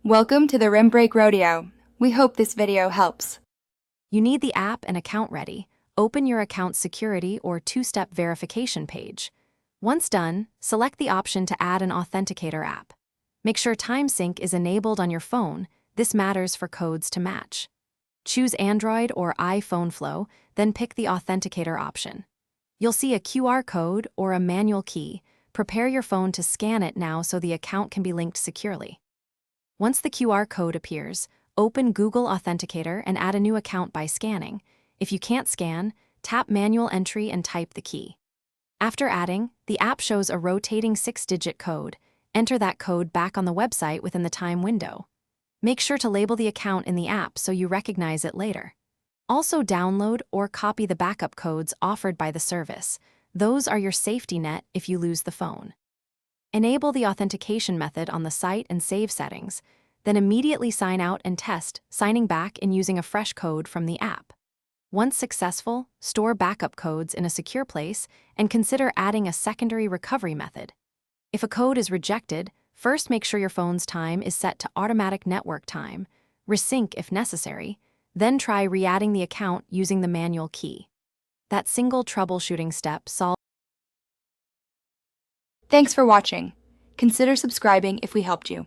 Welcome to the Rim Break Rodeo. We hope this video helps. You need the app and account ready. Open your account's security or two-step verification page. Once done, select the option to add an Authenticator app. Make sure Time Sync is enabled on your phone. This matters for codes to match. Choose Android or iPhone Flow, then pick the Authenticator option. You'll see a QR code or a manual key. Prepare your phone to scan it now so the account can be linked securely. Once the QR code appears, open Google Authenticator and add a new account by scanning. If you can't scan, tap Manual Entry and type the key. After adding, the app shows a rotating 6-digit code. Enter that code back on the website within the time window. Make sure to label the account in the app so you recognize it later. Also download or copy the backup codes offered by the service. Those are your safety net if you lose the phone. Enable the authentication method on the site and save settings, then immediately sign out and test signing back and using a fresh code from the app. Once successful, store backup codes in a secure place and consider adding a secondary recovery method. If a code is rejected, first make sure your phone's time is set to automatic network time, resync if necessary, then try re-adding the account using the manual key. That single troubleshooting step solves. Thanks for watching. Consider subscribing if we helped you.